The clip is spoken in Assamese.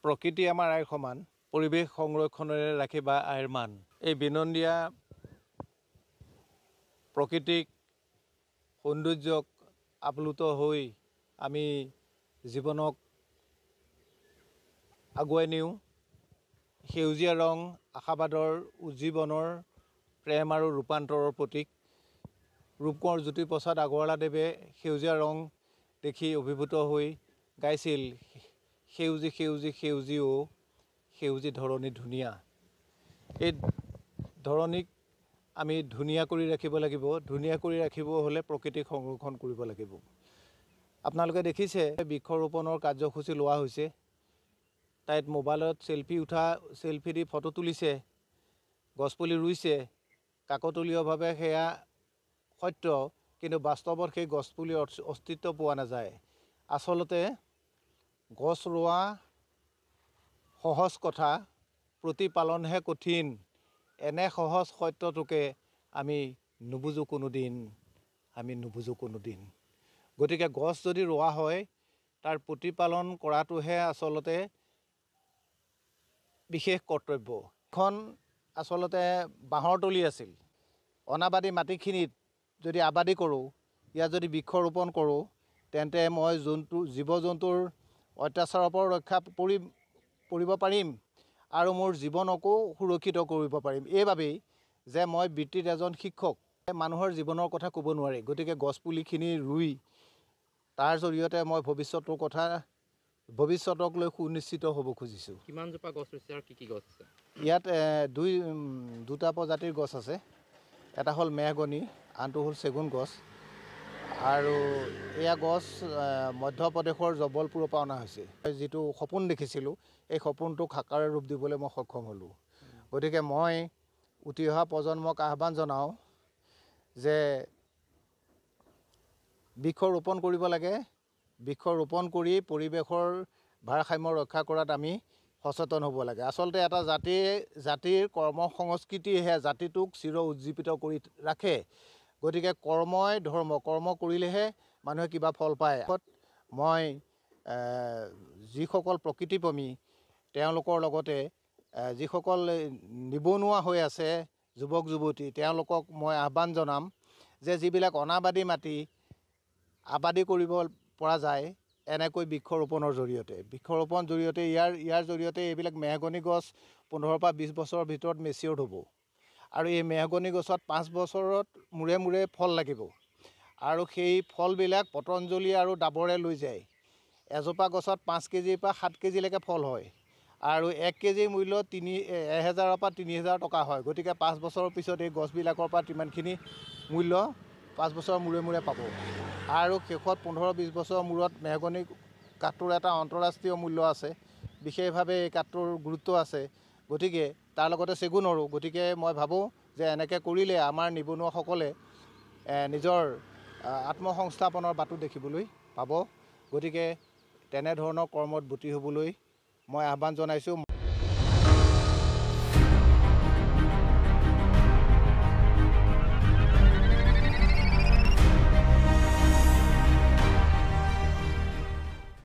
প্ৰকৃতি আমাৰ আইৰ সমান, পৰিৱেশ সংৰক্ষণেৰে ৰাখিবা আইৰ মান। এই বিনন্দীয়া প্ৰকৃতিক সৌন্দৰ্যক আপ্লুত হৈ আমি জীৱনক আগুৱাই নিওঁ। সেউজীয়া ৰং আশাবাদৰ উজ্জীৱনৰ প্ৰেম আৰু ৰূপান্তৰৰ প্ৰতীক। ৰূপকোঁৱৰ জ্যোতিপ্ৰসাদ আগৰৱালাদেৱে সেউজীয়া ৰং দেখি অভিভূত হৈ গাইছিল, সেউজী সেউজী সেউজী অ' সেউজী ধৰণী ধুনীয়া। এই ধৰণীক আমি ধুনীয়া কৰি ৰাখিব লাগিব। ধুনীয়া কৰি ৰাখিব হ'লে প্ৰকৃতিক সংৰক্ষণ কৰিব লাগিব। আপোনালোকে দেখিছে বৃক্ষৰোপণৰ কাৰ্যসূচী লোৱা হৈছে। তাইত মোবাইলত চেলফি দি ফটো তুলিছে, গছপুলি ৰুইছে। কাকতলীয়ভাৱে সেয়া সত্য, কিন্তু বাস্তৱত সেই গছপুলিৰ অস্তিত্ব পোৱা নাযায়। আচলতে গছ ৰোৱা সহজ কথা, প্ৰতিপালনহে কঠিন। এনে সহজ সত্যটোকে আমি নুবুজো কোনোদিন। গতিকে গছ যদি ৰোৱা হয়, তাৰ প্ৰতিপালন কৰাটোহে আচলতে বিশেষ কৰ্তব্য। এখন আচলতে বাঁহৰ তলি আছিল। অনাবাদী মাটিখিনিত যদি আবাদী কৰোঁ, ইয়াত যদি বৃক্ষৰোপণ কৰোঁ, তেন্তে মই জীৱ জন্তুৰ অত্যাচাৰৰ পৰা ৰক্ষা পৰিব পাৰিম আৰু মোৰ জীৱনকো সুৰক্ষিত কৰিব পাৰিম। এইবাবেই যে মই বৃত্তিত এজন শিক্ষক, মানুহৰ জীৱনৰ কথা ক'ব নোৱাৰি। গতিকে গছপুলিখিনি ৰুই তাৰ জৰিয়তে মই ভৱিষ্যতক লৈ সুনিশ্চিত হ'ব খুজিছোঁ। কিমানজোপা গছ ৰুইছে আৰু কি গছ আছে? ইয়াত দুটা প্ৰজাতিৰ গছ আছে। এটা হ'ল মেহগনি, আনটো হ'ল চেগুন গছ। আৰু এয়া গছ মধ্যপ্ৰদেশৰ জবলপুৰৰ পৰা অনা হৈছে। যিটো সপোন দেখিছিলোঁ, এই সপোনটোক সাকাৰ ৰূপ দিবলৈ মই সক্ষম হ'লোঁ। গতিকে মই উঠি অহা প্ৰজন্মক আহ্বান জনাওঁ যে বৃক্ষ ৰোপণ কৰিব লাগে। বৃক্ষ ৰোপণ কৰি পৰিৱেশৰ ভাৰসাম্য ৰক্ষা কৰাত আমি সচেতন হ'ব লাগে। আচলতে এটা জাতিৰ কৰ্ম সংস্কৃতিহে জাতিটোক চিৰ উজ্জীৱিত কৰি ৰাখে। গতিকে কৰ্মই ধৰ্ম, কৰ্ম কৰিলেহে মানুহে কিবা ফল পায়। মই যিসকল প্ৰকৃতিপ্ৰেমী তেওঁলোকৰ লগতে যিসকল নিবনুৱা হৈ আছে যুৱক যুৱতী, তেওঁলোকক মই আহ্বান জনাম যে যিবিলাক অনাবাদী মাটি আবাদী কৰিব পৰা যায়, এনেকৈ বৃক্ষৰোপণৰ জৰিয়তে ইয়াৰ জৰিয়তে এইবিলাক মেহগনি গছ 15 পৰা 20 বছৰৰ ভিতৰত মেচিয়ৰ্ড হ'ব। আৰু এই মেহগনি গছত 5 বছৰত মূৰে মূৰে ফল লাগিব। আৰু সেই ফলবিলাক পতঞ্জলি আৰু ডাবৰে লৈ যায়। এজোপা গছত 5 কেজিৰ পৰা 7 কেজিলৈকে ফল হয়। আৰু 1 কেজিৰ মূল্য 1000 পৰা 3000 টকা হয়। গতিকে 5 বছৰৰ পিছত এই গছবিলাকৰ পৰা তিমানখিনি মূল্য 5 বছৰৰ মূৰে মূৰে পাব। আৰু শেষত 15-20 বছৰৰ মূৰত মেহগনি কাঠটোৰ এটা আন্তঃৰাষ্ট্ৰীয় মূল্য আছে। বিশেষভাৱে এই কাঠটোৰ গুৰুত্ব আছে। গতিকে তাৰ লগতে চেগুনৰো। গতিকে মই ভাবোঁ যে এনেকৈ কৰিলে আমাৰ নিবনুৱাসকলে নিজৰ আত্মসংস্থাপনৰ বাটো দেখিবলৈ পাব। গতিকে তেনেধৰণৰ কৰ্মত ব্ৰতী হ'বলৈ মই আহ্বান জনাইছোঁ।